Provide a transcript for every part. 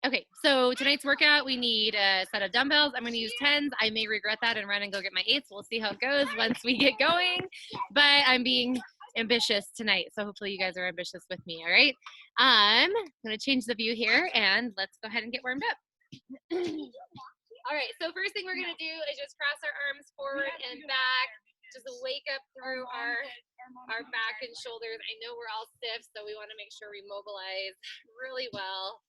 Okay, so tonight's workout, we need a set of dumbbells. I'm going to use 10s. I may regret that and run and go get my 8s. We'll see how it goes once we get going. But I'm being ambitious tonight, so hopefully you guys are ambitious with me, all right? I'm going to change the view here, and let's go ahead and get warmed up. All right, so first thing we're going to do is just cross our arms forward and back. Just wake up through our back and shoulders. I know we're all stiff, so we want to make sure we mobilize really well.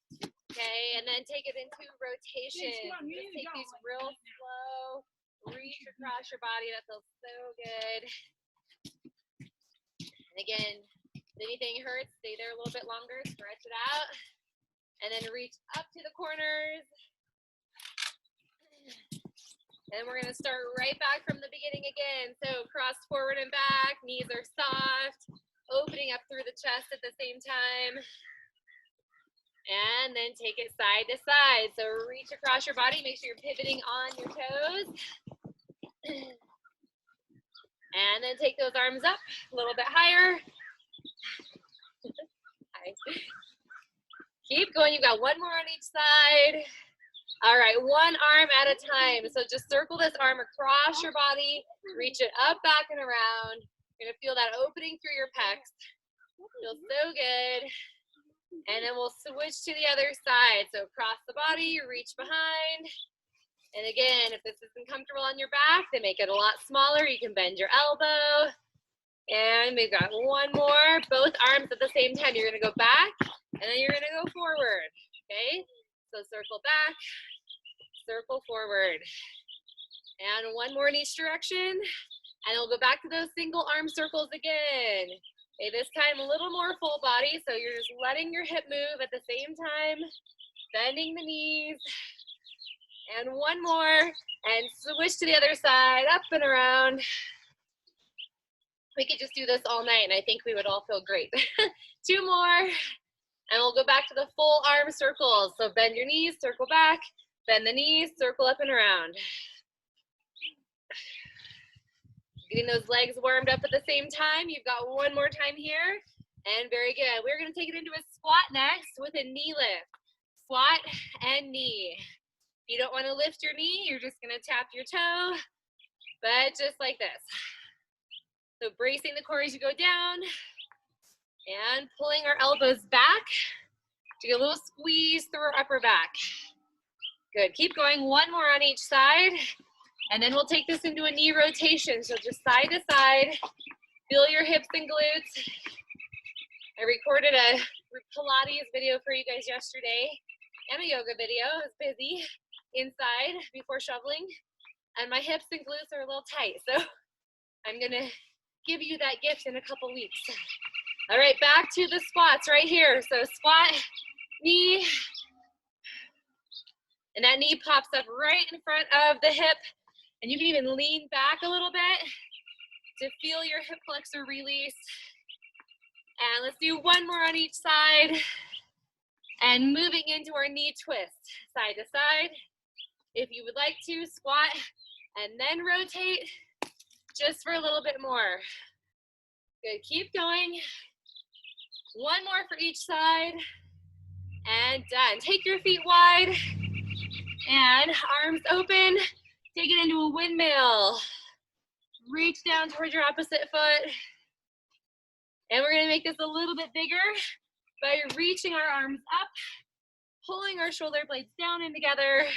Okay, and then take it into rotation. Just take these real slow. Reach across your body. That feels so good. And again, if anything hurts, stay there a little bit longer. Stretch it out. And then reach up to the corners. And we're going to start right back from the beginning again. So cross forward and back. Knees are soft. Opening up through the chest at the same time. And then take it side to side. So reach across your body. Make sure you're pivoting on your toes. And then take those arms up a little bit higher. Keep going. You've got one more on each side. All right, one arm at a time. So just circle this arm across your body. Reach it up, back, and around. You're going to feel that opening through your pecs. Feels so good. And then we'll switch to the other side. So cross the body, reach behind. And again, if this isn't comfortable on your back, then make it a lot smaller. You can bend your elbow. And we've got one more. Both arms at the same time. You're going to go back, and then you're going to go forward. Okay? So circle back, circle forward. And one more in each direction. And we'll go back to those single arm circles again. Okay, this time a little more full body, so you're just letting your hip move at the same time, bending the knees. And one more, and switch to the other side, up and around. We could just do this all night, and I think we would all feel great. Two more, and we'll go back to the full arm circles. So bend your knees, circle back, bend the knees, circle up and around. Getting those legs warmed up at the same time. You've got one more time here. And very good. We're going to take it into a squat next with a knee lift. Squat and knee. If you don't want to lift your knee, you're just going to tap your toe. But just like this. So bracing the core as you go down. And pulling our elbows back to get a little squeeze through our upper back. Good. Keep going. One more on each side. And then we'll take this into a knee rotation. So just side to side. Feel your hips and glutes. I recorded a Pilates video for you guys yesterday and a yoga video. I was busy inside before shoveling. And my hips and glutes are a little tight. So I'm going to give you that gift in a couple weeks. All right, back to the squats right here. So squat, knee. And that knee pops up right in front of the hip. And you can even lean back a little bit to feel your hip flexor release. And let's do one more on each side. And moving into our knee twist, side to side. If you would like to, squat and then rotate just for a little bit more. Good, keep going. One more for each side. And done. Take your feet wide. And arms open. Take it into a windmill. Reach down towards your opposite foot. And we're going to make this a little bit bigger by reaching our arms up, pulling our shoulder blades down and together.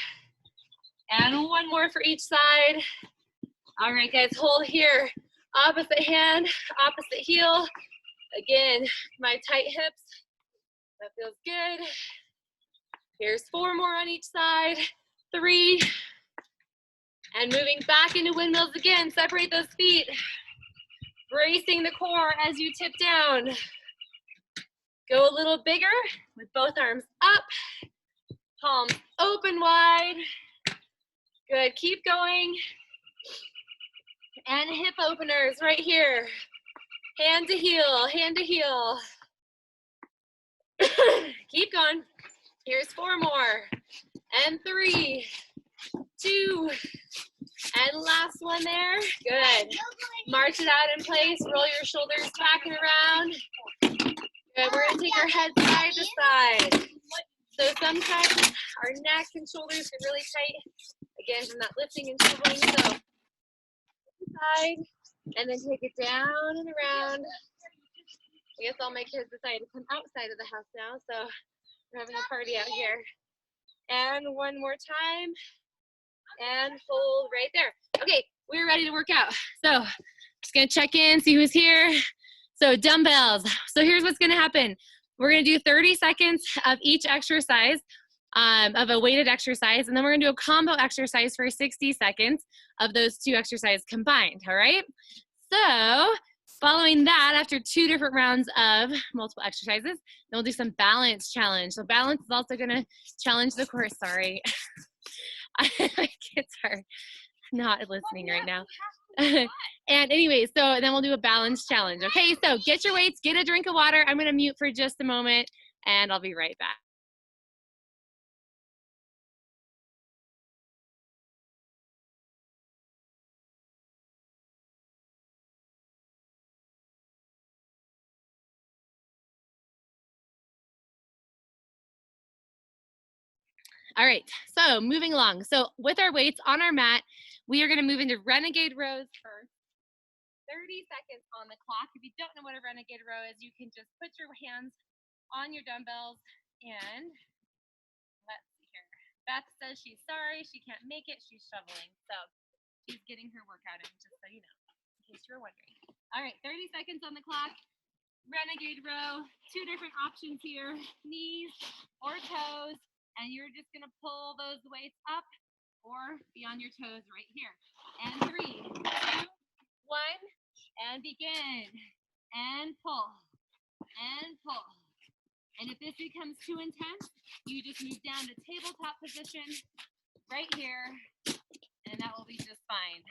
And one more for each side. All right, guys, hold here. Opposite hand, opposite heel. Again, my tight hips. That feels good. Here's 4 more on each side. 3. And moving back into windmills again. Separate those feet. Bracing the core as you tip down. Go a little bigger with both arms up. Palms open wide. Good, keep going. And hip openers right here. Hand to heel, hand to heel. Keep going. Here's 4 more. And 3, 2, and last one there. Good. March it out in place. Roll your shoulders back and around. Good. We're going to take our head side to side. So some sometimes our neck and shoulders get really tight, again, from that lifting and shoveling. So side, and then take it down and around. I guess all my kids decided to come outside of the house now, so we're having a party out here. And one more time, and hold right there. Okay, we're ready to work out. So just gonna check in, see who's here. So dumbbells. So here's what's gonna happen. We're gonna do 30 seconds of each exercise, of a weighted exercise, and then we're gonna do a combo exercise for 60 seconds of those two exercises combined, all right? So following that, after 2 different rounds of multiple exercises, then we'll do some balance challenge. So balance is also gonna challenge the core, sorry. My kids are not listening right now. And anyway, so then we'll do a balance challenge. Okay, so get your weights, get a drink of water. I'm gonna mute for just a moment and I'll be right back. All right, so moving along. So with our weights on our mat, we are gonna move into renegade rows first. 30 seconds on the clock. If you don't know what a renegade row is, you can just put your hands on your dumbbells and let's see here. Beth says she's sorry, she can't make it, she's shoveling. So she's getting her workout in, just so you know, in case you were wondering. All right, 30 seconds on the clock. Renegade row, 2 different options here, knees or toes. And you're just gonna pull those weights up or be on your toes right here. And 3, 2, 1, and begin. And pull, and pull. And if this becomes too intense, you just move down to tabletop position right here, and that will be just fine.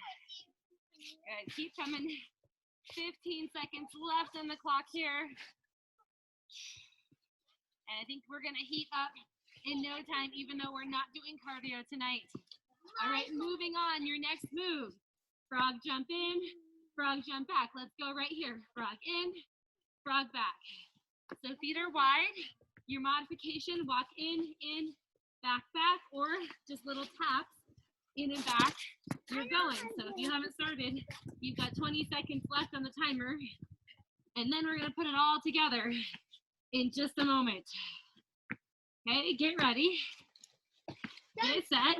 Good, keep coming. 15 seconds left on the clock here. And I think we're gonna heat up in no time, even though we're not doing cardio tonight. All right, moving on, your next move. Frog jump in, frog jump back. Let's go right here. Frog in, frog back. So feet are wide. Your modification, walk in, back, back, or just little taps in and back. You're going. So if you haven't started, you've got 20 seconds left on the timer. And then we're gonna put it all together in just a moment. Okay, get ready. Get set.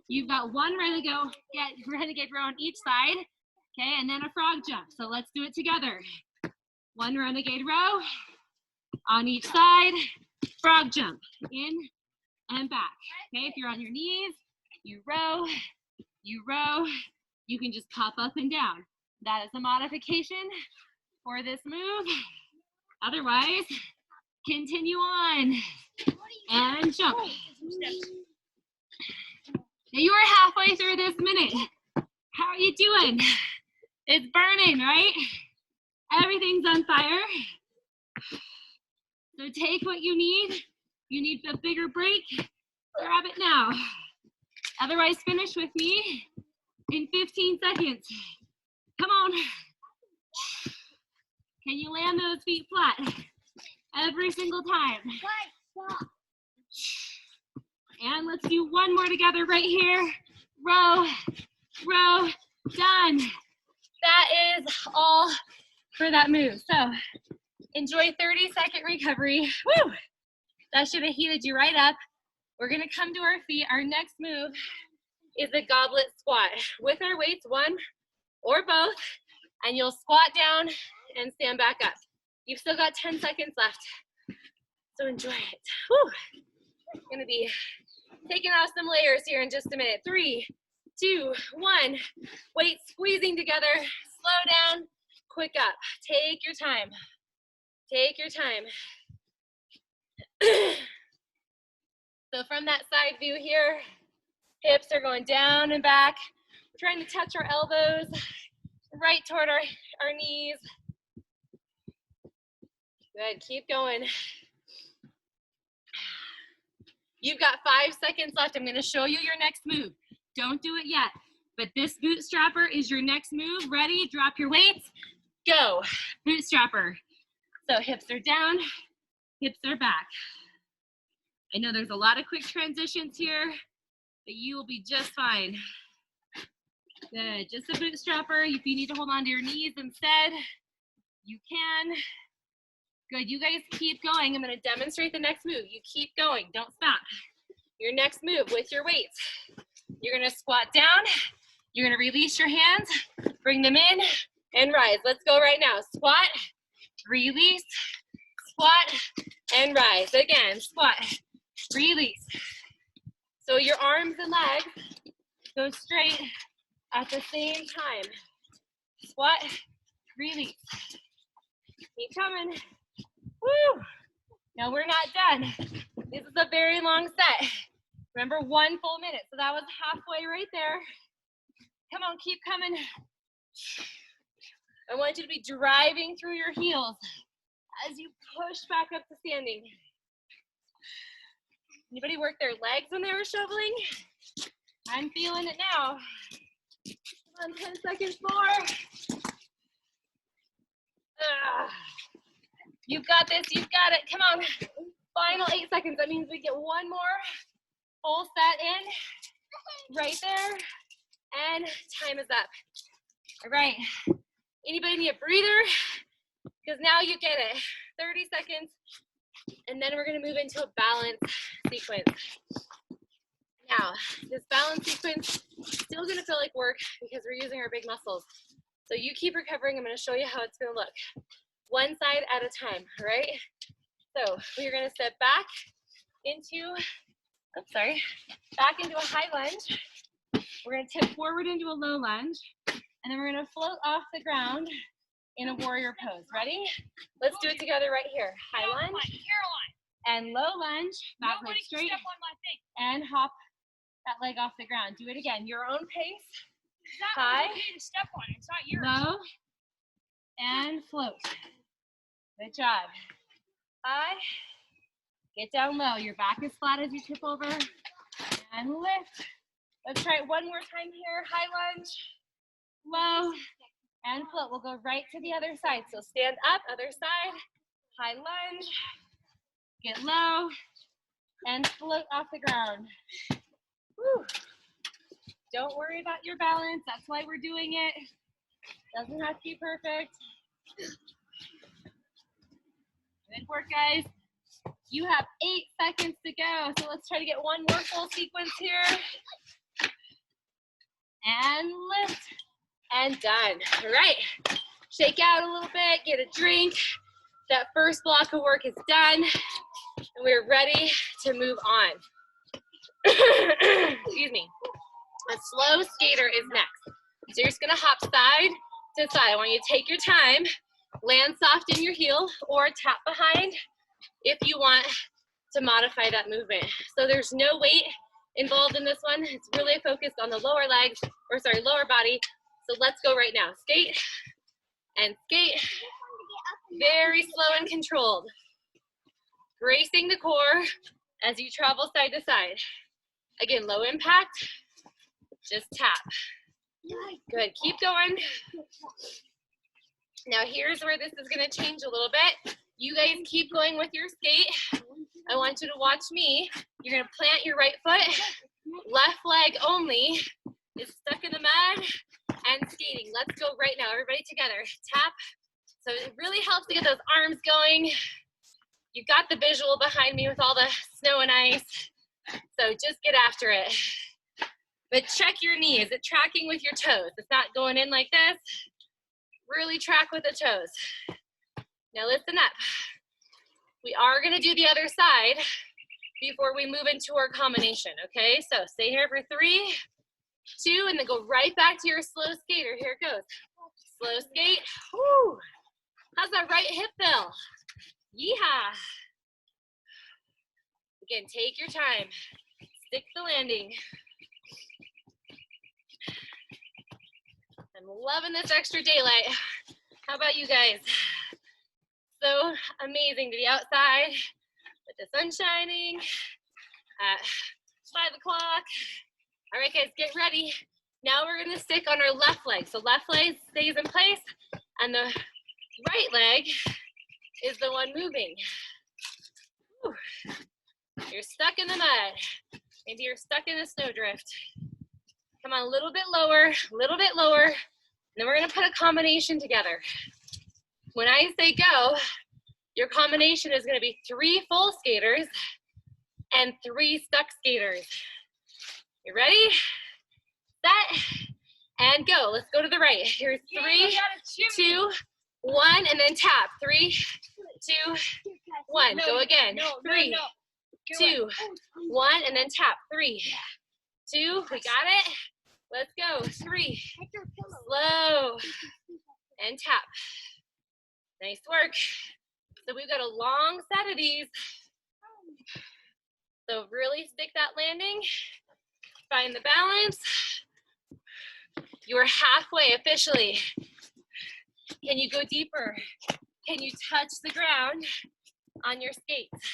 You've got one renegade row on each side. Okay, and then a frog jump. So let's do it together. One renegade row on each side. Frog jump in and back. Okay, if you're on your knees, you row, you row. You can just pop up and down. That is a modification for this move. Otherwise, continue on and jump. Now you are halfway through this minute. How are you doing? It's burning, right? Everything's on fire. So take what you need. You need a bigger break. Grab it now. Otherwise, finish with me in 15 seconds. Come on. Can you land those feet flat every single time? And let's do one more together right here. Row, row, done. That is all for that move. So enjoy 30-second recovery. Woo! That should have heated you right up. We're gonna come to our feet. Our next move is a goblet squat with our weights, one or both, and you'll squat down and stand back up. You've still got 10 seconds left, so enjoy it. Woo! Gonna be taking off some layers here in just a minute. 3, 2, 1. Weight squeezing together. Slow down, quick up. Take your time. Take your time. So from that side view here, hips are going down and back. We're trying to touch our elbows right toward our knees. Good, keep going. You've got 5 seconds left. I'm gonna show you your next move. Don't do it yet, but this bootstrapper is your next move. Ready, drop your weights, go. Bootstrapper. So hips are down, hips are back. I know there's a lot of quick transitions here, but you will be just fine. Good, just a bootstrapper. If you need to hold on to your knees instead, you can. Good, you guys keep going. I'm gonna demonstrate the next move. You keep going, don't stop. Your next move with your weights. You're gonna squat down. You're gonna release your hands, bring them in, and rise. Let's go right now. Squat, release, squat, and rise. Again, squat, release. So your arms and legs go straight at the same time. Squat, release. Keep coming. Woo! Now we're not done. This is a very long set. Remember, 1 full minute. So that was halfway right there. Come on, keep coming. I want you to be driving through your heels as you push back up to standing. Anybody work their legs when they were shoveling? I'm feeling it now. Come on, 10 seconds more. You've got this, you've got it. Come on. Final 8 seconds. That means we get one more full set in. Right there. And time is up. All right. Anybody need a breather? Because now you get it. 30 seconds. And then we're going to move into a balance sequence. Now, this balance sequence is still going to feel like work because we're using our big muscles. So you keep recovering. I'm going to show you how it's going to look. One side at a time, all right? So we're going to step back into, back into a high lunge. We're going to tip forward into a low lunge. And then we're going to float off the ground in a warrior pose. Ready? Let's do it together right here. High lunge and low lunge. Back leg straight. And hop that leg off the ground. Do it again. Your own pace. High. Step on it. It's not yours. Low. And float. Good job. High. Get down low. Your back is flat as you tip over. And lift. Let's try it one more time here. High lunge. Low. And float. We'll go right to the other side. So stand up, other side. High lunge. Get low. And float off the ground. Whew. Don't worry about your balance. That's why we're doing it. Doesn't have to be perfect. Good work, guys. You have 8 seconds to go. So let's try to get one more full sequence here. And lift. And done. All right. Shake out a little bit. Get a drink. That first block of work is done. And we're ready to move on. Excuse me. A slow skater is next. So you're just gonna hop side to side. I want you to take your time, land soft in your heel, or tap behind if you want to modify that movement. So there's no weight involved in this one. It's really focused on the lower legs, or sorry, lower body. So let's go right now. Skate and skate. Very slow and controlled. Bracing the core as you travel side to side. Again, low impact. Just tap. Good, keep going. Now here's where this is gonna change a little bit. You guys keep going with your skate. I want you to watch me. You're gonna plant your right foot. Left leg only is stuck in the mud and skating. Let's go right now, everybody together. Tap. So it really helps to get those arms going. You've got the visual behind me with all the snow and ice. So just get after it. But check your knee. Is it tracking with your toes? It's not going in like this. Really track with the toes. Now listen up. We are gonna do the other side before we move into our combination, okay? So stay here for 3, 2, and then go right back to your slow skater. Here it goes. Slow skate. Woo. How's that right hip feel? Yeehaw. Again, take your time. Stick the landing. I'm loving this extra daylight. How about you guys? So amazing to be outside with the sun shining at 5 o'clock. All right, guys, get ready. Now we're gonna stick on our left leg. So left leg stays in place, and the right leg is the one moving. Whew. You're stuck in the mud. Maybe you're stuck in a snowdrift. Come on, a little bit lower, and then we're gonna put a combination together. When I say go, your combination is gonna be 3 full skaters and 3 stuck skaters. You ready? Set, and go. Let's go to the right. Here's 3, 2, 1, and then tap. 3, 2, 1. Go again. 3, 2, 1, and then tap. 3, 2, we got it. Let's go. 3, slow, and tap. Nice work. So we've got a long set of these. So really stick that landing. Find the balance. You are halfway officially. Can you go deeper? Can you touch the ground on your skates?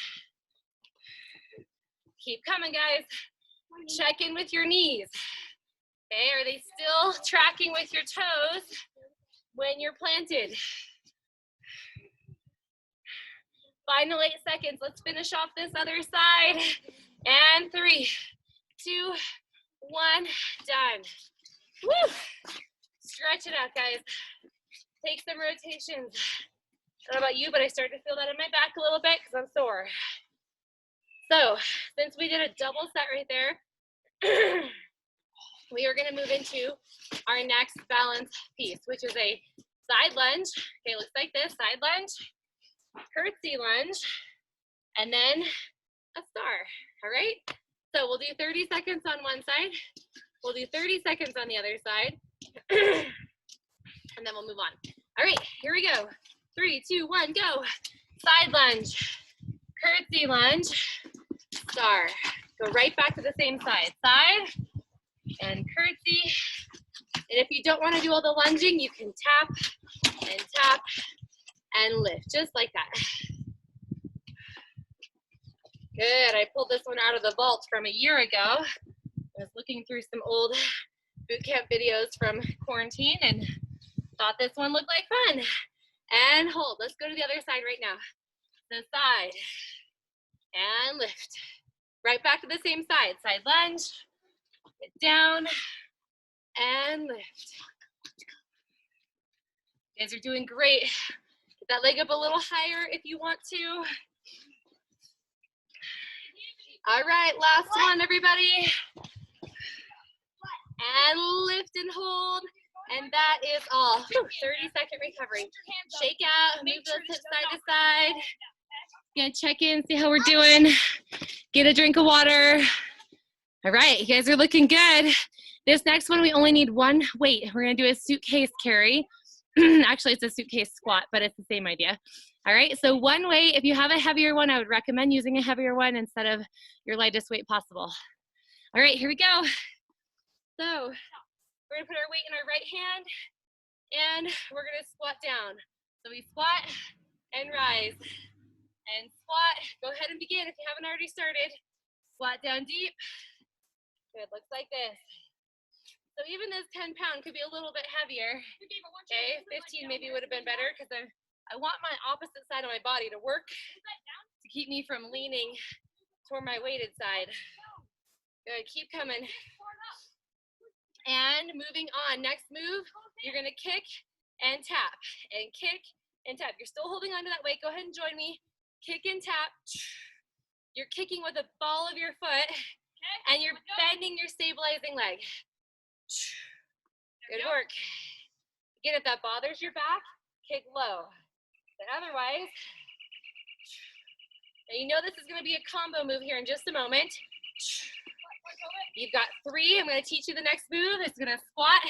Keep coming, guys. Check in with your knees. Okay, are they still tracking with your toes when you're planted? Final 8 seconds. Let's finish off this other side. And 3, 2, 1, done. Woo! Stretch it out, guys. Take some rotations. I don't know about you, but I started to feel that in my back a little bit because I'm sore. So, since we did a double set right there, we are gonna move into our next balance piece, which is a side lunge. Okay, looks like this, side lunge, curtsy lunge, and then a star, all right? So we'll do 30 seconds on one side, we'll do 30 seconds on the other side, and then we'll move on. All right, here we go. 3, 2, 1, go. Side lunge, curtsy lunge, star. Go right back to the same side. Side and curtsy. And if you don't want to do all the lunging, you can tap and lift, just like that. Good, I pulled this one out of the vault from a year ago. I was looking through some old boot camp videos from quarantine and thought this one looked like fun. And hold, let's go to the other side right now. The side, and lift. Right back to the same side. Side lunge, get down, and lift. You guys are doing great. Get that leg up a little higher if you want to. All right, last one, everybody. And lift and hold. And that is all. 30-second recovery. Shake out, move those hips side to side. Yeah, check in, see how we're doing. Get a drink of water. All right, you guys are looking good. This next one, we only need 1 weight. We're gonna do a suitcase carry. Actually, it's a suitcase squat, but it's the same idea. All right, so 1 weight. If you have a heavier one, I would recommend using a heavier one instead of your lightest weight possible. All right, here we go. So we're gonna put our weight in our right hand and we're gonna squat down. So we squat and rise and squat. Go ahead and begin if you haven't already started. Squat down deep. Good, looks like this. So even this 10-pound could be a little bit heavier. Okay, 15 maybe would have been better because I want my opposite side of my body to work to keep me from leaning toward my weighted side. Good, keep coming. And moving on, next move, you're gonna kick and tap, and kick and tap. You're still holding on to that weight, go ahead and join me. Kick and tap. You're kicking with the ball of your foot, and you're bending your stabilizing leg. Good work. Again, if that bothers your back, kick low. But otherwise, now you know this is gonna be a combo move here in just a moment. You've got 3. I'm going to teach you the next move. It's going to squat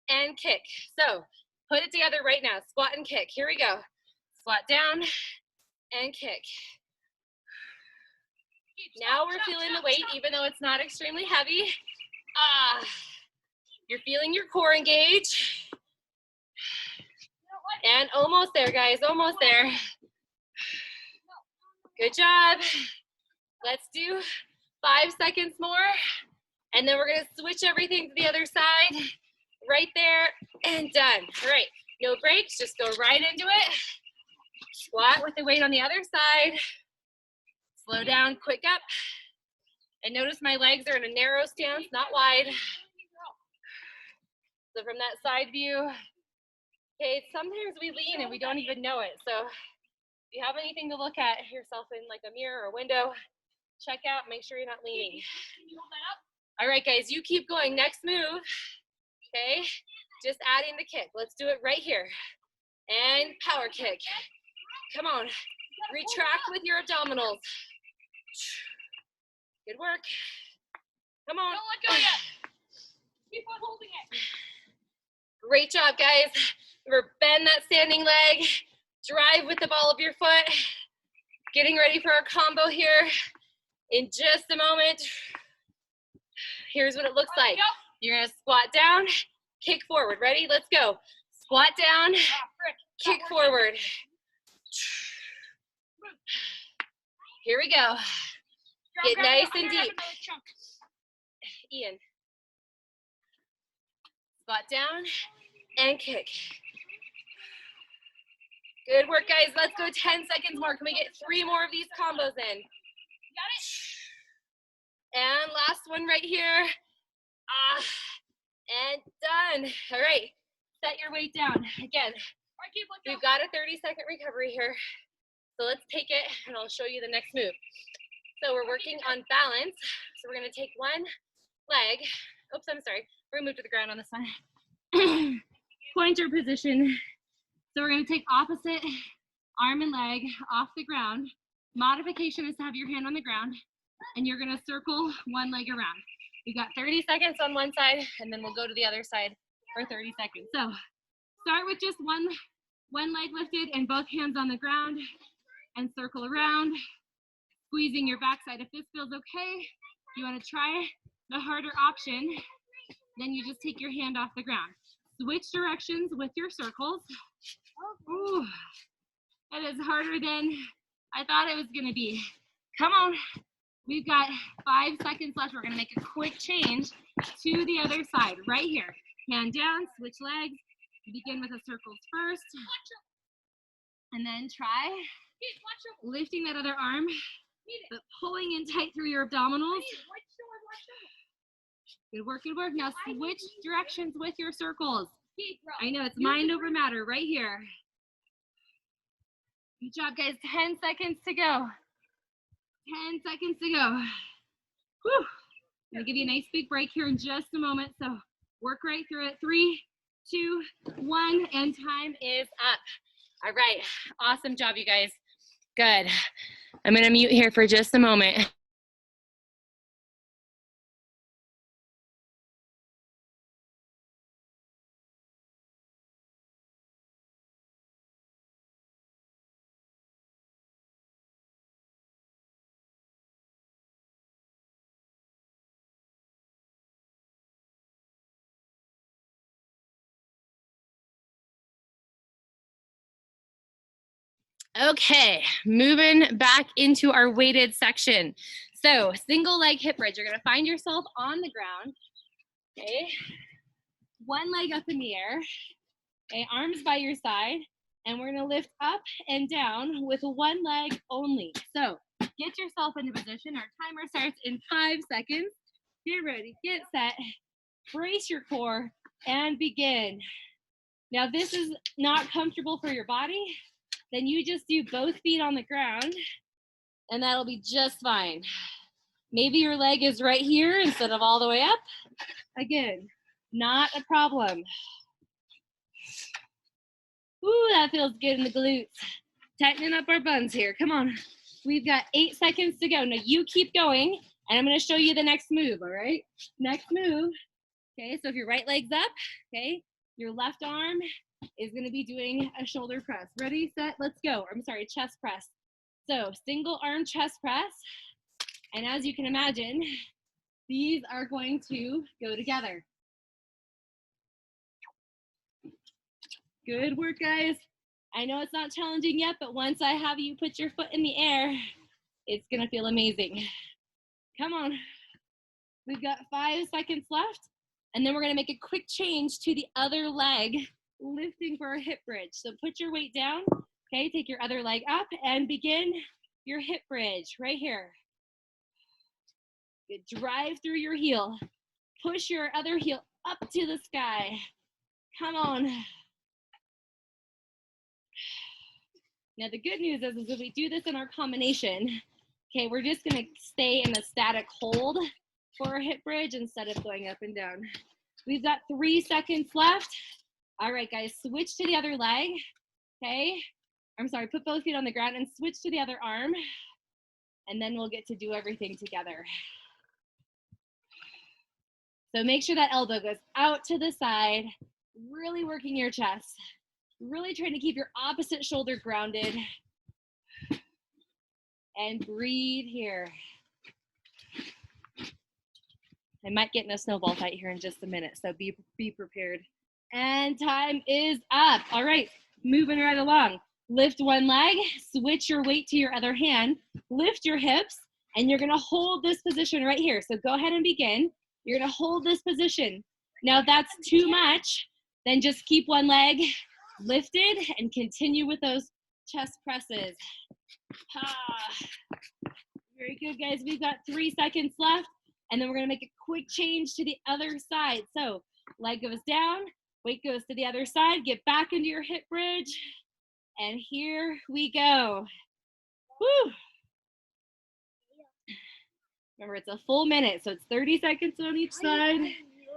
and kick. So put it together right now. Squat and kick. Here we go. Squat down and kick. Now we're feeling the weight, even though it's not extremely heavy. You're feeling your core engage. And almost there, guys. Almost there. Good job. Let's do 5 seconds more, and then we're gonna switch everything to the other side, right there, and done. All right, no breaks, just go right into it. Squat with the weight on the other side. Slow down, quick up. And notice my legs are in a narrow stance, not wide. So from that side view, okay, sometimes we lean and we don't even know it. So if you have anything to look at yourself in, like a mirror or window, check out, make sure you're not leaning. All right, guys, you keep going. Next move, okay, just adding the kick. Let's do it right here. And power kick. Come on, retract with your abdominals. Good work. Come on. Don't let go yet. Keep on holding it. Great job, guys. Remember, bend that standing leg. Drive with the ball of your foot. Getting ready for our combo here in just a moment. Here's what it looks like. You're gonna squat down, kick forward. Ready? Let's go. Squat down, kick forward. Here we go. Get nice and deep. Ian. Squat down and kick. Good work, guys. Let's go 10 seconds more. Can we get 3 more of these combos in? Got it? And last one right here. And done. All right. Set your weight down. Again, we've got a 30-second recovery here. So let's take it and I'll show you the next move. So we're working on balance. So we're gonna take one leg. Oops, I'm sorry. We're gonna move to the ground on this one. Pointer position. So we're gonna take opposite arm and leg off the ground. Modification is to have your hand on the ground and you're gonna circle one leg around. We've got 30 seconds on one side and then we'll go to the other side for 30 seconds. So start with just one leg lifted and both hands on the ground and circle around, squeezing your backside. If this feels okay, you wanna try the harder option, then you just take your hand off the ground. Switch directions with your circles. Ooh, that is harder than I thought it was gonna be. Come on, we've got 5 seconds left. We're gonna make a quick change to the other side, right here. Hand down, switch legs. Begin with the circles first. And then try lifting that other arm, but pulling in tight through your abdominals. Good work, good work. Now switch directions with your circles. I know, it's mind over matter right here. Good job, guys. 10 seconds to go. 10 seconds to go. Whew. I'm gonna give you a nice big break here in just a moment. So work right through it. 3, 2, 1, and time is up. All right, awesome job, you guys. Good. I'm gonna mute here for just a moment. Okay, moving back into our weighted section. So single leg hip bridge, you're gonna find yourself on the ground, okay? One leg up in the air, okay? Arms by your side, and we're gonna lift up and down with one leg only. So get yourself into position. Our timer starts in 5 seconds. Get ready, get set, brace your core, and begin. Now this is not comfortable for your body, then you just do both feet on the ground and that'll be just fine. Maybe your leg is right here instead of all the way up. Again, not a problem. Ooh, that feels good in the glutes. Tightening up our buns here, come on. We've got 8 seconds to go. Now you keep going and I'm gonna show you the next move, all right? Next move, okay, so if your right leg's up, okay, your left arm is gonna be doing a shoulder press. Ready, set, let's go. I'm sorry, chest press. So single arm chest press. And as you can imagine, these are going to go together. Good work, guys. I know it's not challenging yet, but once I have you put your foot in the air, it's gonna feel amazing. Come on. We've got 5 seconds left. And then we're gonna make a quick change to the other leg, lifting for a hip bridge. So put your weight down, okay? Take your other leg up and begin your hip bridge right here. Good. Drive through your heel. Push your other heel up to the sky. Come on. Now the good news is if we do this in our combination, okay, we're just gonna stay in a static hold for our hip bridge instead of going up and down. We've got 3 seconds left. All right, guys, switch to the other leg, okay? I'm sorry, put both feet on the ground and switch to the other arm, and then we'll get to do everything together. So make sure that elbow goes out to the side, really working your chest, really trying to keep your opposite shoulder grounded, and breathe here. I might get in a snowball fight here in just a minute, so be prepared. And time is up. All right, moving right along. Lift one leg, switch your weight to your other hand, lift your hips, and you're gonna hold this position right here. So go ahead and begin. You're gonna hold this position. Now if that's too much, then just keep one leg lifted and continue with those chest presses. Very good, guys. We've got 3 seconds left, and then we're gonna make a quick change to the other side. So leg goes down, weight goes to the other side, get back into your hip bridge, and here we go. Woo! Remember, it's a full minute, so it's 30 seconds on each side.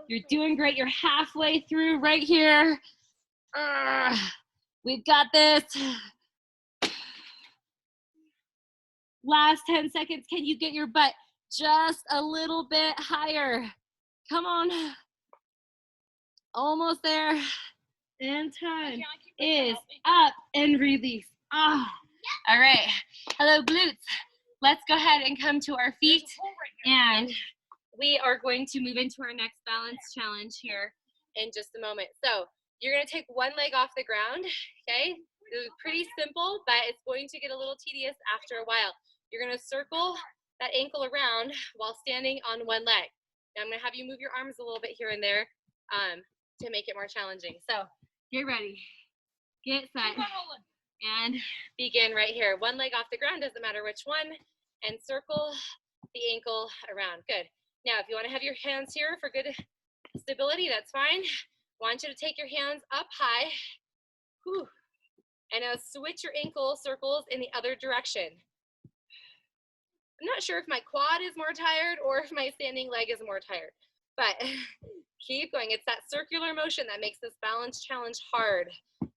You're doing great. You're halfway through right here. We've got this. Last 10 seconds. Can you get your butt just a little bit higher? Come on. Almost there. And time is up and release. All right. Hello, glutes. Let's go ahead and come to our feet, and we are going to move into our next balance challenge here in just a moment. So you're going to take one leg off the ground, okay? This is pretty simple, but it's going to get a little tedious after a while. You're going to circle that ankle around while standing on one leg. Now I'm going to have you move your arms a little bit here and there to make it more challenging. So get ready, get set, and begin right here. One leg off the ground, doesn't matter which one, and circle the ankle around. Good. Now, if you want to have your hands here for good stability, that's fine. I want you to take your hands up high. Whew. And now switch your ankle circles in the other direction. I'm not sure if my quad is more tired or if my standing leg is more tired, but keep going. It's that circular motion that makes this balance challenge hard.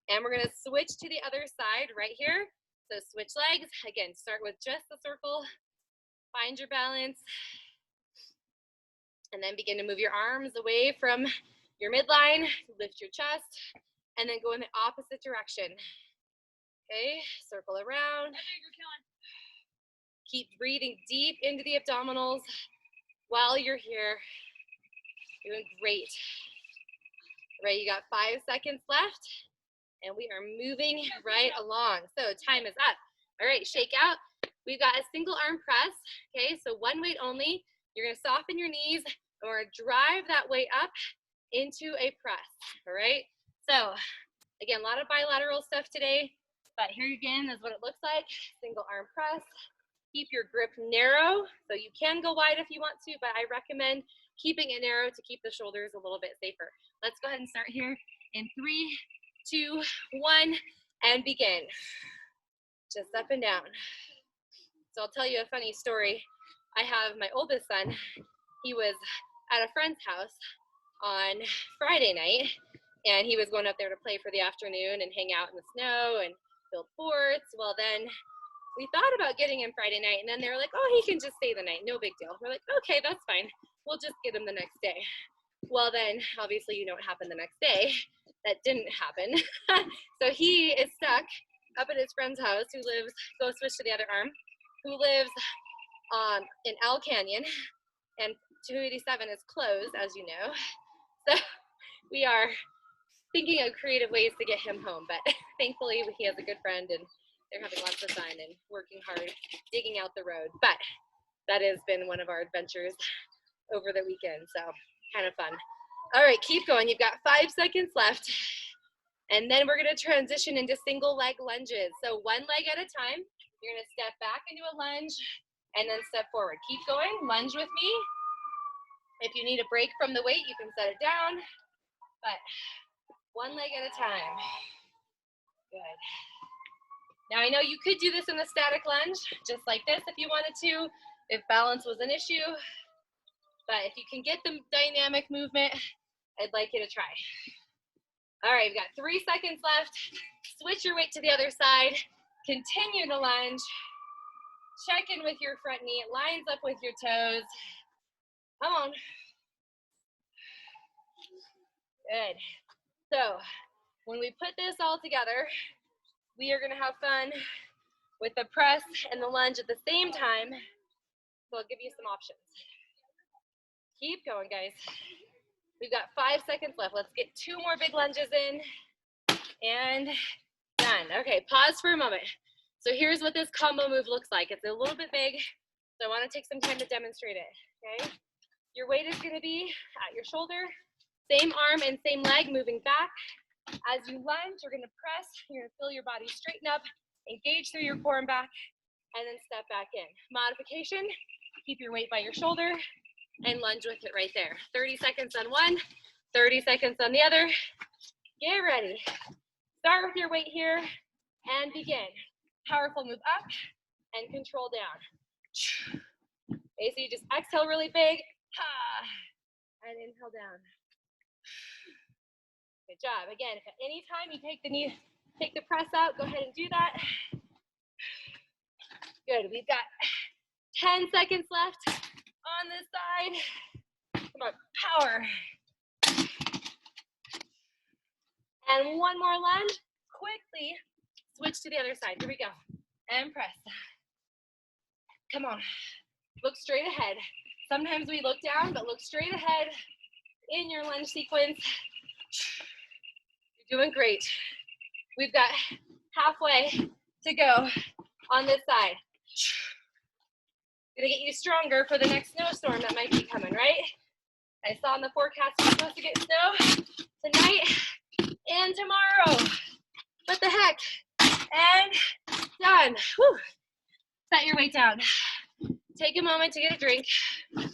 And we're going to switch to the other side right here. So switch legs. Again, start with just the circle. Find your balance. And then begin to move your arms away from your midline. Lift your chest. And then go in the opposite direction. Okay, circle around. Keep breathing deep into the abdominals while you're here. Doing great. Right, you got 5 seconds left. And we are moving right along. So time is up. All right, shake out. We've got a single arm press. Okay, so one weight only. You're gonna soften your knees and we're gonna drive that weight up into a press. All right, so again, a lot of bilateral stuff today, but here again is what it looks like. Single arm press. Keep your grip narrow. So you can go wide if you want to, but I recommend keeping it narrow to keep the shoulders a little bit safer. Let's go ahead and start here in 3, 2, 1, and begin. Just up and down. So I'll tell you a funny story. I have my oldest son. He was at a friend's house on Friday night, and he was going up there to play for the afternoon and hang out in the snow and build forts. Well, then we thought about getting him Friday night, and then they were like, oh, he can just stay the night. No big deal. We're like, okay, that's fine. We'll just get him the next day. Well, then obviously you know what happened the next day. That didn't happen. So he is stuck up at his friend's house who lives, go switch to the other arm, who lives in Owl Canyon, and 287 is closed, as you know. So we are thinking of creative ways to get him home, but thankfully he has a good friend and they're having lots of fun and working hard, digging out the road. But that has been one of our adventures over the weekend, so kind of fun. All right, keep going. You've got 5 seconds left. And then we're gonna transition into single leg lunges. So one leg at a time. You're gonna step back into a lunge and then step forward. Keep going, lunge with me. If you need a break from the weight, you can set it down, but one leg at a time. Good. Now I know you could do this in a static lunge, just like this if you wanted to, if balance was an issue, but if you can get the dynamic movement, I'd like you to try. All right, we've got 3 seconds left. Switch your weight to the other side. Continue to lunge. Check in with your front knee. It lines up with your toes. Come on. Good. So when we put this all together, we are gonna have fun with the press and the lunge at the same time. So I'll give you some options. Keep going, guys. We've got 5 seconds left. Let's get 2 more big lunges in. And done. Okay, pause for a moment. So here's what this combo move looks like. It's a little bit big, so I want to take some time to demonstrate it, okay? Your weight is gonna be at your shoulder, same arm and same leg moving back. As you lunge, you're gonna press, you're gonna feel your body straighten up, engage through your core and back, and then step back in. Modification, keep your weight by your shoulder and lunge with it right there. 30 seconds on one, 30 seconds on the other. Get ready. Start with your weight here and begin. Powerful move up and control down. Okay, so you just exhale really big, and inhale down. Good job. Again, if at any time you take the press out, go ahead and do that. Good, we've got 10 seconds left on this side. Come on, power. And one more lunge, quickly switch to the other side. Here we go. And press. Come on. Look straight ahead. Sometimes we look down, but look straight ahead in your lunge sequence. You're doing great. We've got halfway to go on this side. Gonna get you stronger for the next snowstorm that might be coming, right? I saw in the forecast we're supposed to get snow tonight and tomorrow. What the heck? And done. Whew. Set your weight down. Take a moment to get a drink. And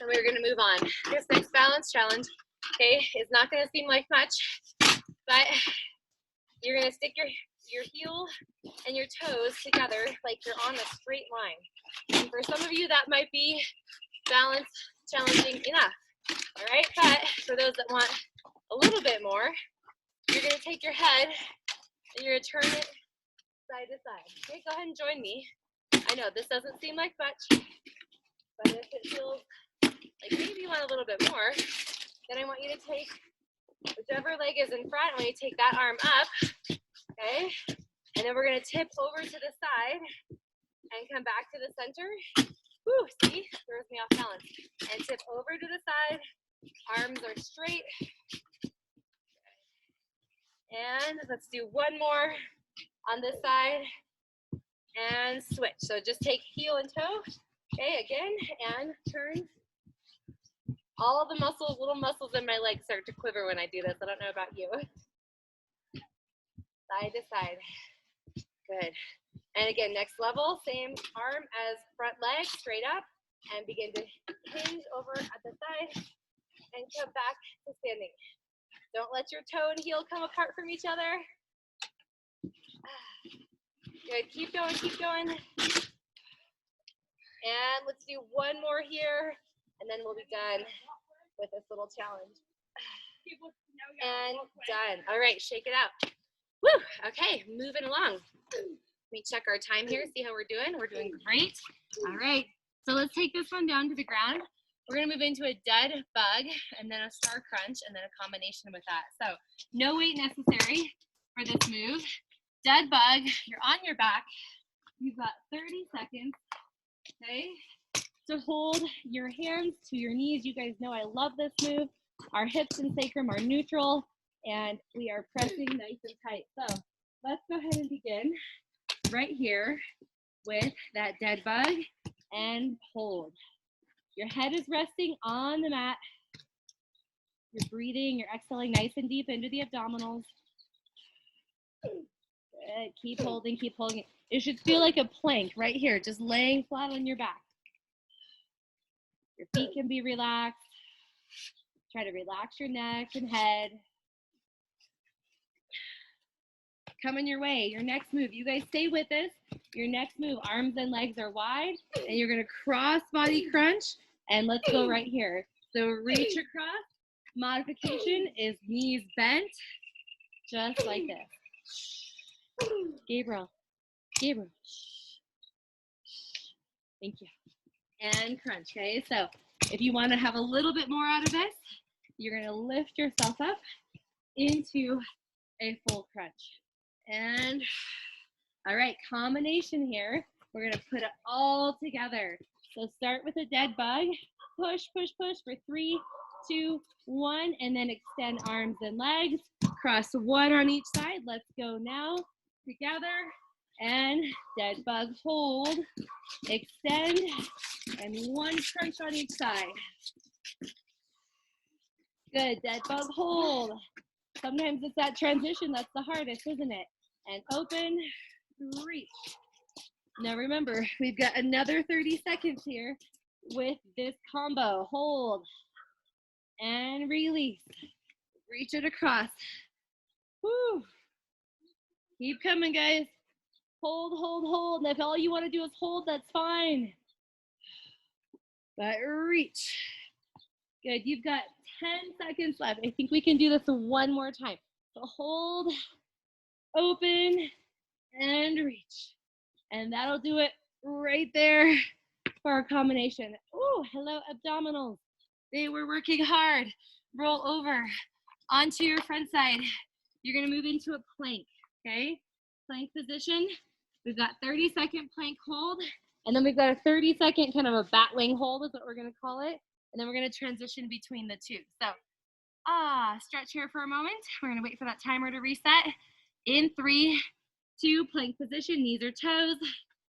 we're gonna move on. This next balance challenge, okay, is not gonna seem like much, but you're gonna stick your heel and your toes together like you're on a straight line. And for some of you, that might be balance challenging enough, all right? But for those that want a little bit more, you're gonna take your head and you're gonna turn it side to side. Okay, go ahead and join me. I know this doesn't seem like much, but if it feels like maybe you want a little bit more, then I want you to take whichever leg is in front. I want you to take that arm up, okay? And then we're gonna tip over to the side and come back to the center. Woo, see, throws me off balance. And tip over to the side, arms are straight. And let's do one more on this side and switch. So just take heel and toe, okay, again, and turn. All the muscles, little muscles in my legs start to quiver when I do this. I don't know about you. Side to side. Good. And again, next level, same arm as front leg, straight up, and begin to hinge over at the side and come back to standing. Don't let your toe and heel come apart from each other. Good, keep going, keep going. And let's do one more here, and then we'll be done with this little challenge. And done. All right, shake it out. Woo, okay, moving along. Let me check our time here, see how we're doing. We're doing great. All right, so let's take this one down to the ground. We're gonna move into a dead bug and then a star crunch and then a combination with that. So no weight necessary for this move. Dead bug, you're on your back. You've got 30 seconds, okay, to hold your hands to your knees. You guys know I love this move. Our hips and sacrum are neutral and we are pressing nice and tight. So let's go ahead and begin right here with that dead bug and hold. Your head is resting on the mat. You're breathing, you're exhaling nice and deep into the abdominals. Good. Good. Keep holding, keep holding. It should feel like a plank right here, just laying flat on your back. Your feet can be relaxed. Try to relax your neck and head. Coming your way. Your next move. You guys stay with us. Your next move, arms and legs are wide, and you're going to cross body crunch, and let's go right here. So reach across. Modification is knees bent, just like this. Gabriel. Gabriel. Thank you. And crunch, okay? So if you want to have a little bit more out of this, you're going to lift yourself up into a full crunch. And all right, combination here. We're going to put it all together. So start with a dead bug. Push, push, push for 3, 2, 1, and then extend arms and legs. Cross one on each side. Let's go now. Together. And dead bug hold. Extend. And one crunch on each side. Good. Dead bug hold. Sometimes it's that transition that's the hardest, isn't it? And open, reach. Now remember, we've got another 30 seconds here with this combo. Hold and release. Reach it across. Woo. Keep coming, guys. Hold, hold, hold. And if all you want to do is hold, that's fine. But reach. Good. You've got 10 seconds left. I think we can do this one more time. So hold, open, and reach. And that'll do it right there for our combination. Oh, hello, abdominals. They were working hard. Roll over onto your front side. You're going to move into a plank, okay? Plank position. We've got 30-second plank hold, and then we've got a 30-second kind of a bat wing hold is what we're going to call it. And then we're going to transition between the two. So, stretch here for a moment. We're going to wait for that timer to reset. In 3, 2, plank position, knees or toes,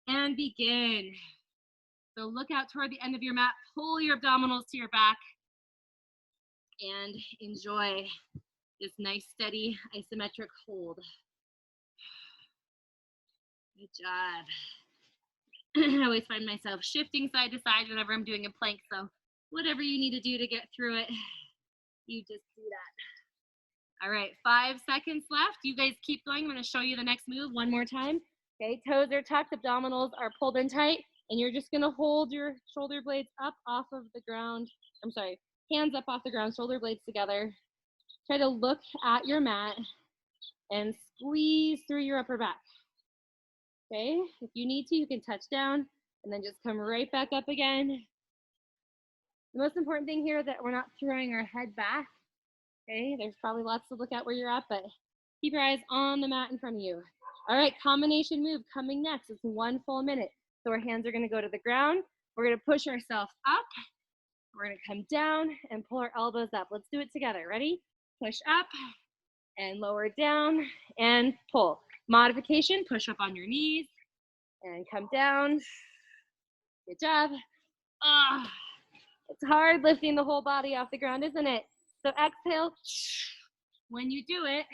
and begin. So look out toward the end of your mat, pull your abdominals to your back, and enjoy this nice, steady, isometric hold. Good job. I always find myself shifting side to side whenever I'm doing a plank, so whatever you need to do to get through it, you just do that. All right, 5 seconds left. You guys keep going. I'm going to show you the next move one more time. Okay, toes are tucked, abdominals are pulled in tight, and you're just going to hold your shoulder blades up off of the ground. I'm sorry, hands up off the ground, shoulder blades together. Try to look at your mat and squeeze through your upper back. Okay, if you need to, you can touch down and then just come right back up again. The most important thing here is that we're not throwing our head back. Okay, there's probably lots to look at where you're at, but keep your eyes on the mat in front of you. All right, combination move coming next. It's 1 full minute. So our hands are going to go to the ground. We're going to push ourselves up. We're going to come down and pull our elbows up. Let's do it together. Ready? Push up and lower down and pull. Modification, push up on your knees and come down. Good job. It's hard lifting the whole body off the ground, isn't it? So exhale when you do it.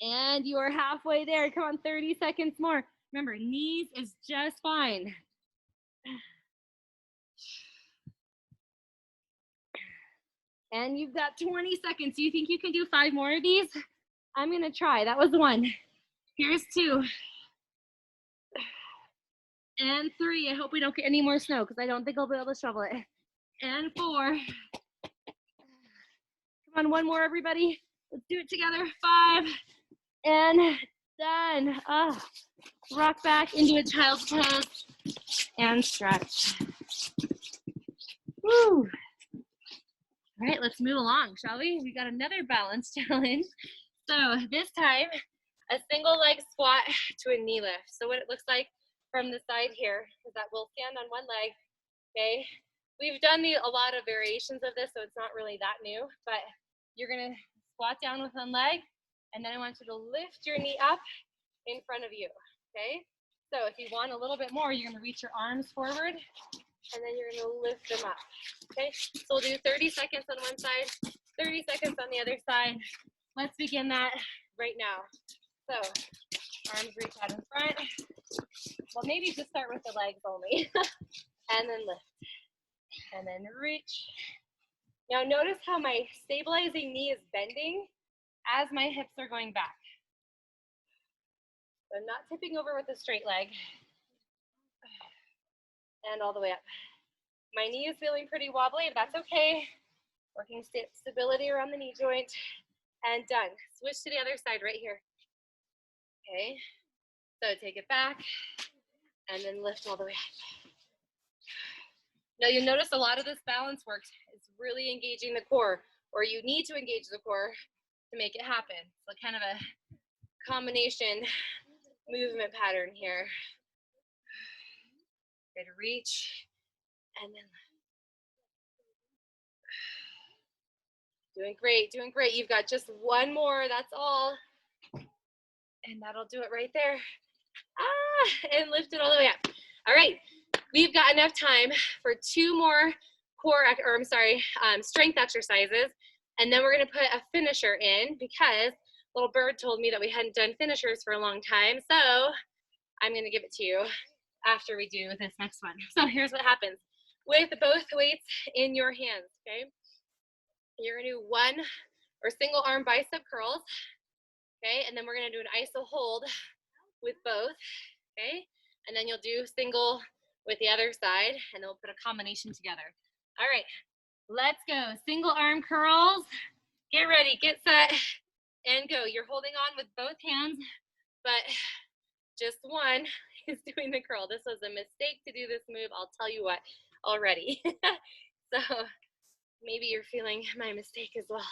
And you are halfway there. Come on, 30 seconds more. Remember, knees is just fine. And you've got 20 seconds. Do you think you can do 5 more of these? I'm going to try. That was 1. Here's 2. And 3. I hope we don't get any more snow because I don't think I'll be able to shovel it. And 4. Come on, 1 more, everybody. Let's do it together. 5. And done. Rock back into a child's pose and stretch. Woo. All right, let's move along, shall we? We got another balance challenge. So this time, a single leg squat to a knee lift. So what it looks like from the side here is that we'll stand on one leg, okay? We've done a lot of variations of this, so it's not really that new, but you're gonna squat down with one leg, and then I want you to lift your knee up in front of you, okay? So if you want a little bit more, you're gonna reach your arms forward, and then you're gonna lift them up, okay? So we'll do 30 seconds on one side, 30 seconds on the other side. Let's begin that right now. So arms reach out in front. Well, maybe just start with the legs only. And then lift. And then reach. Now notice how my stabilizing knee is bending as my hips are going back. So I'm not tipping over with a straight leg. And all the way up. My knee is feeling pretty wobbly, but that's okay. Working stability around the knee joint. And done. Switch to the other side right here. Okay. So take it back. And then lift all the way up. Now you'll notice a lot of this balance work is really engaging the core, or you need to engage the core to make it happen. So kind of a combination movement pattern here. Good, reach, and then doing great, doing great. You've got just one more, that's all. And that'll do it right there. And lift it all the way up. All right, we've got enough time for two more strength exercises. And then we're gonna put a finisher in because little bird told me that we hadn't done finishers for a long time. So I'm gonna give it to you after we do this next one. So here's what happens. With both weights in your hands, okay? You're gonna do one or single arm bicep curls, okay? And then we're gonna do an iso hold with both, okay? And then you'll do single with the other side, and then we'll put a combination together. All right, let's go. Single arm curls. Get ready, get set, and go. You're holding on with both hands, but just one is doing the curl. This was a mistake to do this move, I'll tell you what, already. So maybe you're feeling my mistake as well.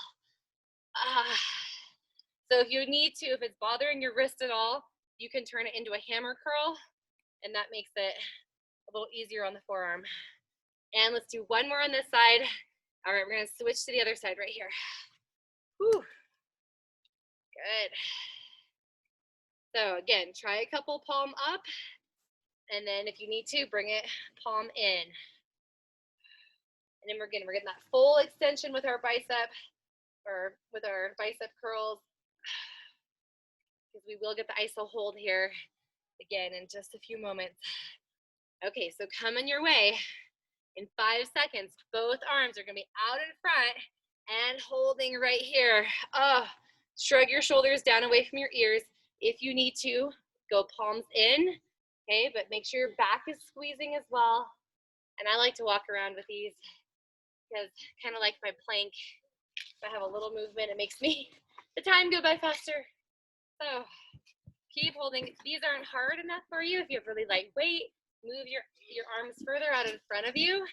So if you need to, if it's bothering your wrist at all, you can turn it into a hammer curl, and that makes it a little easier on the forearm. And let's do one more on this side. All right, we're gonna switch to the other side right here. Whew. Good. So again, try a couple palm up, and then if you need to, bring it palm in. And then we're getting that full extension with our bicep, or with our bicep curls, because we will get the iso hold here again in just a few moments. Okay, so coming your way in 5 seconds. Both arms are gonna be out in front and holding right here. Oh, shrug your shoulders down away from your ears. If you need to, go palms in, okay? But make sure your back is squeezing as well. And I like to walk around with these because kind of like my plank, if I have a little movement, it makes me the time go by faster. So keep holding. These aren't hard enough for you. If you have really light weight, move your arms further out in front of you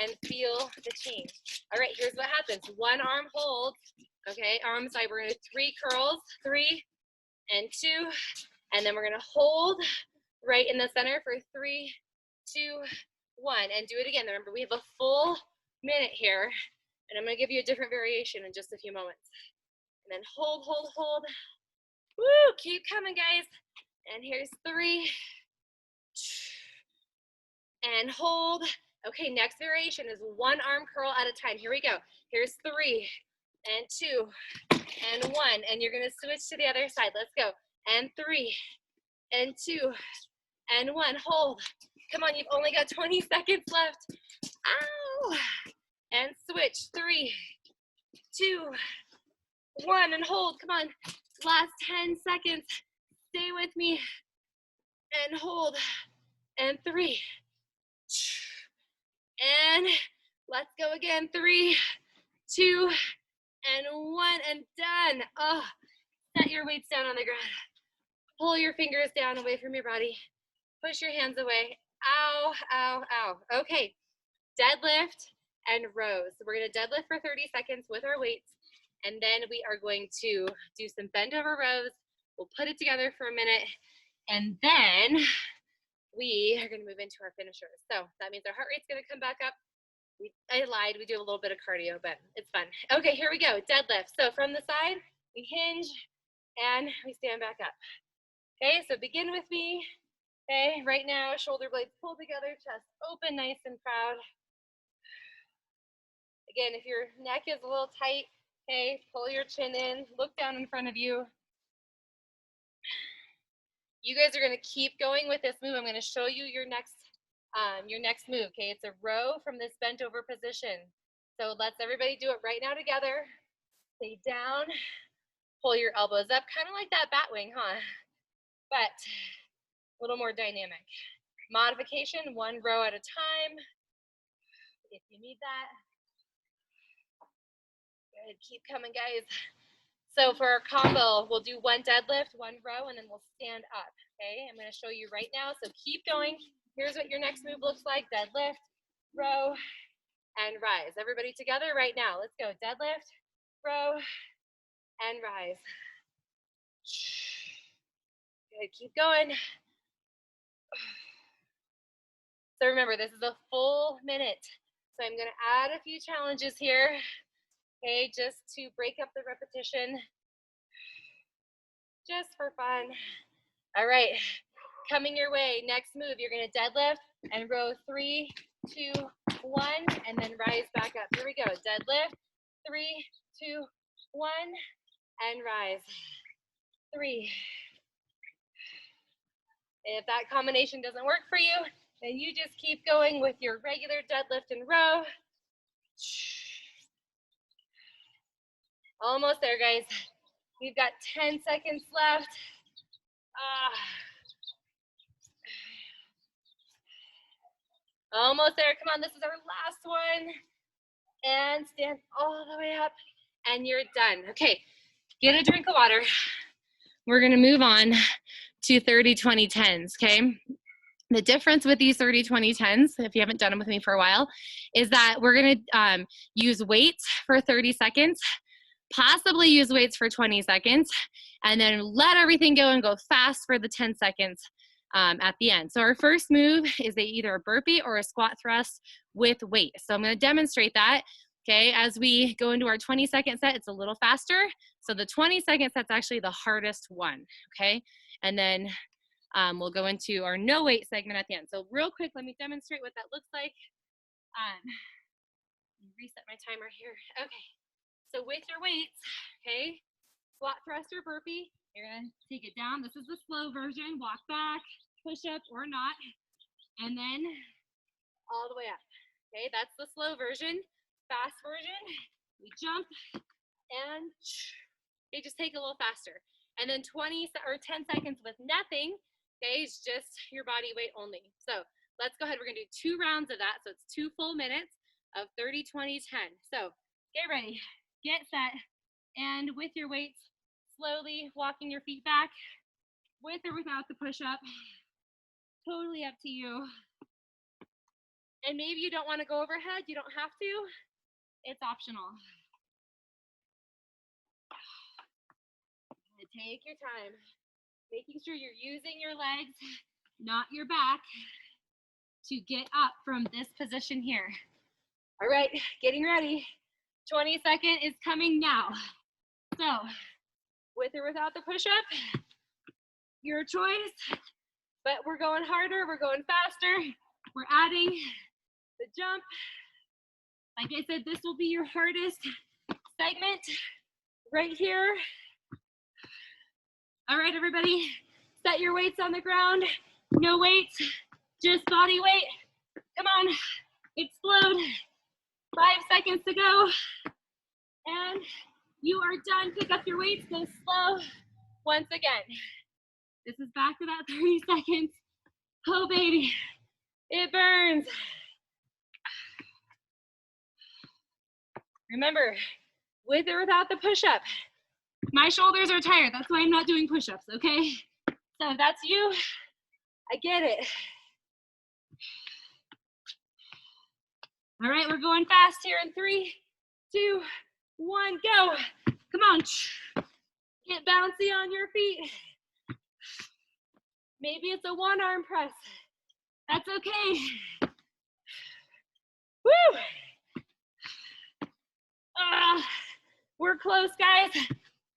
and feel the change. All right, here's what happens. One arm holds, okay, arm side. We're gonna do 3 curls, 3 and 2, and then we're gonna hold right in the center for 3, 2, 1, and do it again. Remember, we have a full minute here, and I'm gonna give you a different variation in just a few moments. And then hold, hold, hold. Woo, keep coming, guys. And here's 3, and hold. Okay, next variation is 1 arm curl at a time. Here we go. Here's 3 and 2 and 1, and you're gonna switch to the other side. Let's go. And 3 and 2 and 1. Hold. Come on, you've only got 20 seconds left. Ow! And switch. 3, 2, 1, and hold. Come on. Last 10 seconds. Stay with me. And hold. And 3. And let's go again. 3, 2, and 1, and done. Oh, set your weights down on the ground. Pull your fingers down away from your body. Push your hands away. Ow, ow, ow. Okay, deadlift and rows. So we're gonna deadlift for 30 seconds with our weights, and then we are going to do some bend over rows. We'll put it together for a minute, and then we are gonna move into our finishers. So that means our heart rate's gonna come back up. I lied, we do a little bit of cardio, but it's fun. Okay, here we go, deadlift. So from the side, we hinge, and we stand back up. Okay, so begin with me. Okay, right now, shoulder blades pulled together, chest open, nice and proud. Again, if your neck is a little tight, Okay, pull your chin in, look down in front of you. You guys are gonna keep going with this move. I'm gonna show you your next move, okay? It's a row from this bent over position. So let's everybody do it right now together. Stay down, pull your elbows up, kind of like that bat wing, huh? But a little more dynamic. Modification, one row at a time, if you need that. Good, keep coming, guys. So for our combo, we'll do one deadlift, one row, and then we'll stand up, okay? I'm gonna show you right now, so keep going. Here's what your next move looks like: deadlift, row, and rise. Everybody together right now. Let's go. Deadlift, row, and rise. Good, keep going. So remember, this is a full minute. So I'm gonna add a few challenges here, okay, just to break up the repetition, just for fun. All right, coming your way. Next move, you're gonna deadlift and row 3, 2, 1, and then rise back up. Here we go. Deadlift, 3, 2, 1, and rise. 3. If that combination doesn't work for you, then you just keep going with your regular deadlift and row. Almost there, guys. We've got 10 seconds left. Almost there. Come on, this is our last one. And stand all the way up, and you're done. Okay, get a drink of water. We're gonna move on to 30-20-10s, okay? The difference with these 30-20-10s, if you haven't done them with me for a while, is that we're gonna use weights for 30 seconds, possibly use weights for 20 seconds, and then let everything go and go fast for the 10 seconds at the end. So our first move is either a burpee or a squat thrust with weight. So I'm gonna demonstrate that, okay? As we go into our 20-second set, it's a little faster. So the 20-second set's actually the hardest one, okay? And then we'll go into our no weight segment at the end. So real quick, let me demonstrate what that looks like. Reset my timer here. Okay, so with your weights, okay, squat thrust or burpee, you're gonna take it down. This is the slow version, walk back, push up or not, and then all the way up. Okay, that's the slow version. Fast version, we jump and okay, just take it a little faster. And then 20 or 10 seconds with nothing, okay, it's just your body weight only. So let's go ahead, we're gonna do 2 rounds of that. So it's 2 full minutes of 30-20-10. So get ready, get set, and with your weights, slowly walking your feet back, with or without the push-up, totally up to you. And maybe you don't want to go overhead, you don't have to, it's optional. Take your time, making sure you're using your legs, not your back, to get up from this position here. All right, getting ready. 20-second is coming now. So, with or without the push-up, your choice, but we're going harder, we're going faster, we're adding the jump. Like I said, this will be your hardest segment right here. All right, everybody, set your weights on the ground. No weights, just body weight. Come on, explode. 5 seconds to go. And you are done. Pick up your weights, go slow. Once again, this is back to that 30 seconds. Oh, baby, it burns. Remember, with or without the push-up, my shoulders are tired. That's why I'm not doing push-ups, okay? So if that's you, I get it. All right, we're going fast here in 3, 2, 1, go. Come on. Get bouncy on your feet. Maybe it's a 1-arm press. That's okay. Woo! We're close, guys.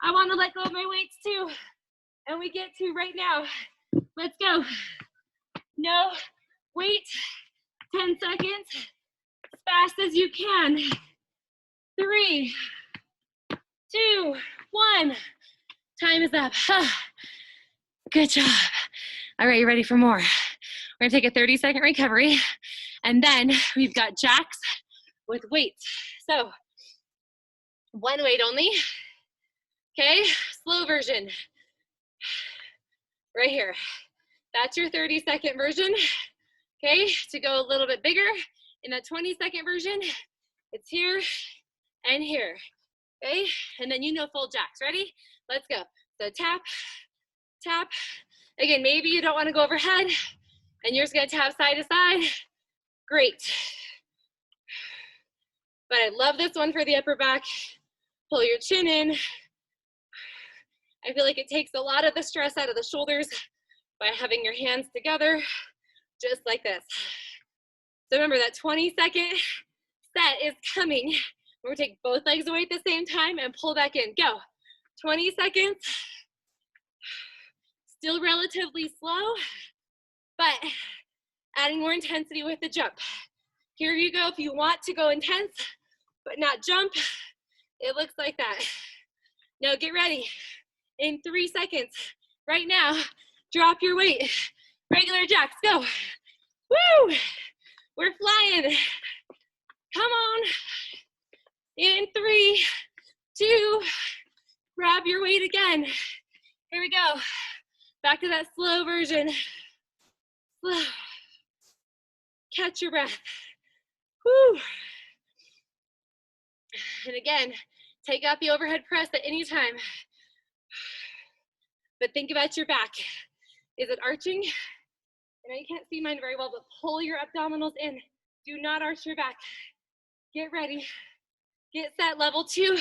I want to let go of my weights too. And we get to right now. Let's go. No, wait, 10 seconds. As fast as you can. 3, 2, 1. Time is up. Good job. All right, you ready for more? We're gonna take a 30-second recovery, and then we've got jacks with weights. So, one weight only, okay? Slow version, right here. That's your 30-second version, okay? To go a little bit bigger, in that 20-second version, it's here and here, okay? And then you know full jacks. Ready? Let's go. So tap, tap. Again, maybe you don't want to go overhead, and you're just gonna tap side to side. Great. But I love this one for the upper back. Pull your chin in. I feel like it takes a lot of the stress out of the shoulders by having your hands together, just like this. So remember that 20-second set is coming. We're gonna take both legs away at the same time and pull back in. Go. 20 seconds. Still relatively slow, but adding more intensity with the jump. Here you go. If you want to go intense, but not jump, it looks like that. Now get ready. In 3 seconds, right now, drop your weight. Regular jacks, go. Woo! We're flying. Come on. In 3, 2, grab your weight again. Here we go. Back to that slow version. Slow. Catch your breath. Woo! And again, take out the overhead press at any time. But think about your back. Is it arching? I know you can't see mine very well, but pull your abdominals in. Do not arch your back. Get ready. Get set, level 2,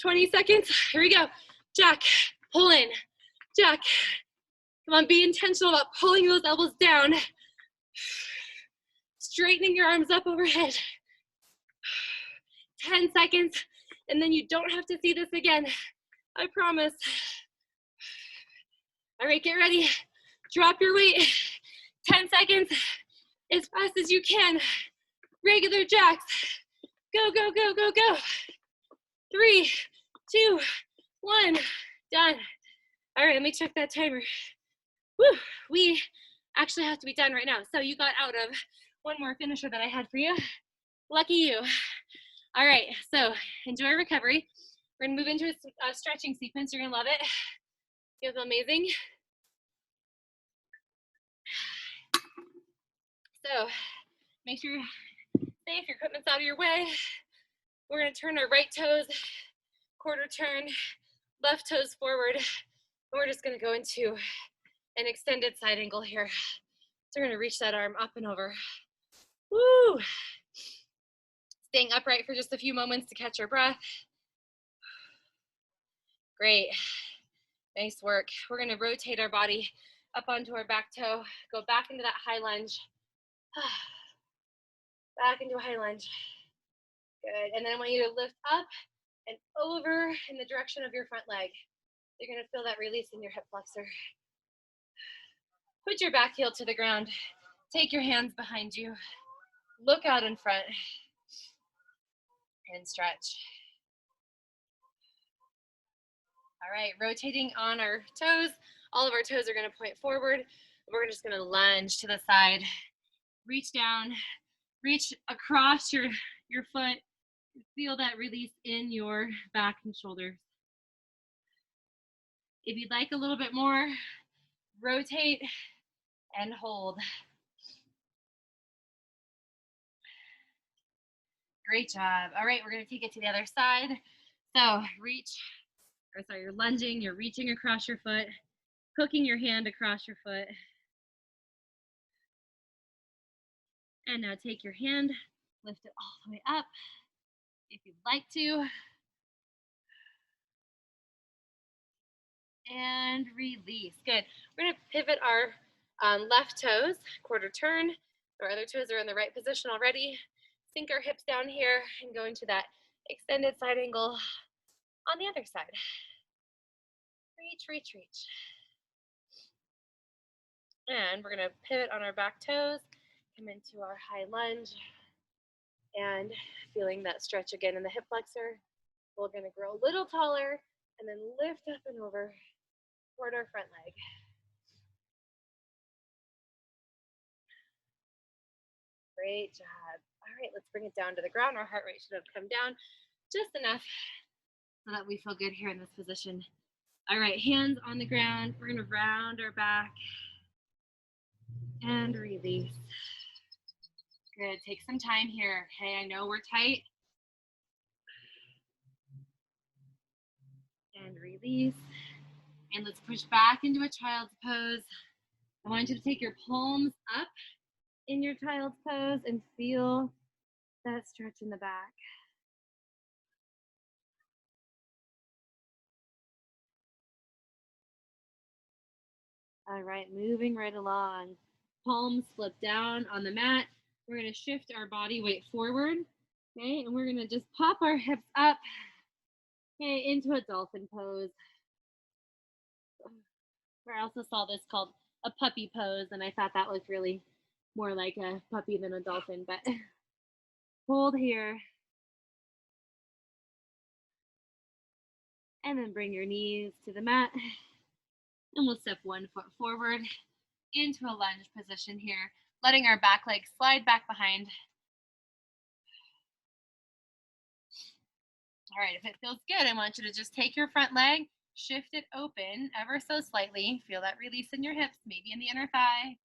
20 seconds. Here we go. Jack, pull in. Jack. Come on, be intentional about pulling those elbows down. Straightening your arms up overhead. 10 seconds, and then you don't have to see this again. I promise. All right, get ready. Drop your weight. 10 seconds, as fast as you can. Regular jacks. Go, go, go, go, go. 3, 2, 1, done. All right, let me check that timer. Woo, we actually have to be done right now. So you got out of one more finisher that I had for you. Lucky you. All right, so enjoy recovery. We're gonna move into a stretching sequence. You're gonna love it. Feels amazing. So make sure you're safe, your equipment's out of your way. We're gonna turn our right toes, quarter turn, left toes forward. And we're just gonna go into an extended side angle here. So we're gonna reach that arm up and over. Woo! Staying upright for just a few moments to catch your breath. Great, nice work. We're gonna rotate our body up onto our back toe, go back into that high lunge. Back into a high lunge. Good, and then I want you to lift up and over in the direction of your front leg. You're gonna feel that release in your hip flexor. Put your back heel to the ground. Take your hands behind you. Look out in front and stretch. All right, rotating on our toes. All of our toes are gonna point forward. We're just gonna lunge to the side. Reach down, reach across your foot. Feel that release in your back and shoulders. If you'd like a little bit more, rotate and hold. Great job. All right, we're gonna take it to the other side. So you're lunging, you're reaching across your foot, hooking your hand across your foot. And now take your hand, lift it all the way up if you'd like to. And release. Good. We're going to pivot our left toes, quarter turn. Our other toes are in the right position already. Sink our hips down here and go into that extended side angle on the other side. Reach, reach, reach. And we're going to pivot on our back toes, come into our high lunge, and feeling that stretch again in the hip flexor. We're gonna grow a little taller and then lift up and over toward our front leg. Great job. All right, let's bring it down to the ground. Our heart rate should have come down just enough so that we feel good here in this position. All right, hands on the ground. We're gonna round our back and release. Good, take some time here. Okay, I know we're tight. And release. And let's push back into a child's pose. I want you to take your palms up in your child's pose and feel that stretch in the back. All right, moving right along. Palms flip down on the mat. We're gonna shift our body weight forward, okay? And we're gonna just pop our hips up, okay, into a dolphin pose. I also saw this called a puppy pose, and I thought that looked really more like a puppy than a dolphin, but hold here. And then bring your knees to the mat. And we'll step 1 foot forward into a lunge position here, letting our back leg slide back behind. All right, if it feels good, I want you to just take your front leg, shift it open ever so slightly. Feel that release in your hips, maybe in the inner thigh.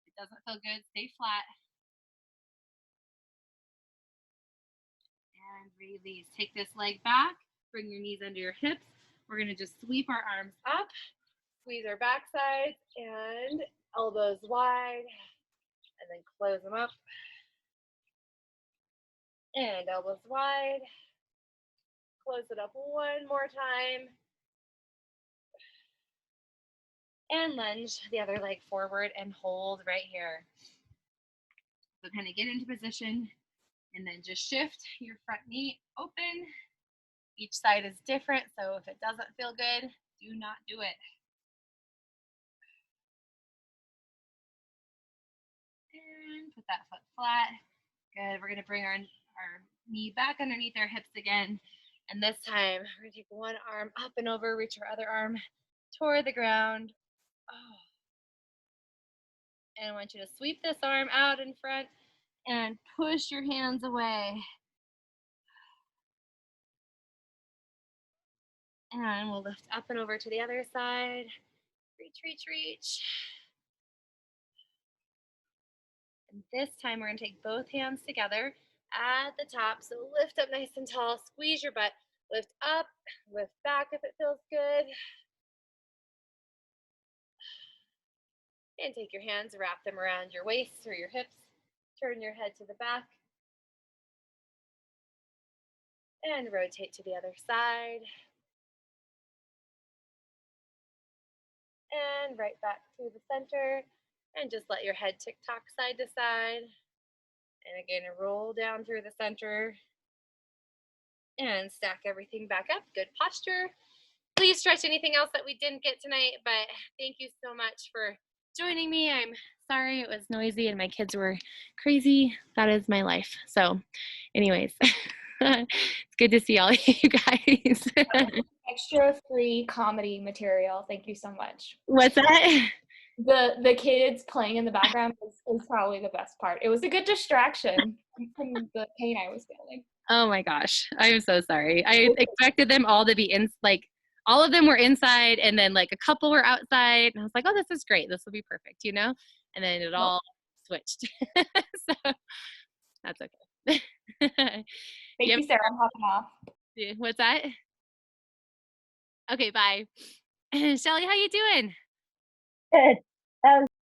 If it doesn't feel good, stay flat. And release. Take this leg back, bring your knees under your hips. We're gonna just sweep our arms up, squeeze our backsides and elbows wide, and then close them up. And elbows wide. Close it up one more time. And lunge the other leg forward and hold right here. So kind of get into position and then just shift your front knee open. Each side is different, so if it doesn't feel good, do not do it. And put that foot flat. Good. We're going to bring our knee back underneath our hips again. And this time, we're going to take one arm up and over, reach our other arm toward the ground. Oh. And I want you to sweep this arm out in front and push your hands away. And we'll lift up and over to the other side. Reach, reach, reach. And this time we're going to take both hands together at the top. So lift up nice and tall, squeeze your butt, lift up, lift back if it feels good. And take your hands, wrap them around your waist or your hips. Turn your head to the back. And rotate to the other side. And right back to the center. And just let your head tick-tock side to side. And again, roll down through the center. And stack everything back up. Good posture. Please stretch anything else that we didn't get tonight, but thank you so much for joining me. I'm sorry it was noisy and my kids were crazy. That is my life. So anyways, it's good to see all you guys. Extra free comedy material. Thank you so much. What's that? The kids playing in the background is probably the best part. It was a good distraction from the pain I was feeling. Oh my gosh. I'm so sorry. I expected them all to be in, like, all of them were inside and then like a couple were outside. And I was like, oh, this is great. This will be perfect, you know? And then it all switched. So that's okay. Thank you, Sarah. I'm hopping off. What's that? Okay, bye. Shelly, how you doing? Good.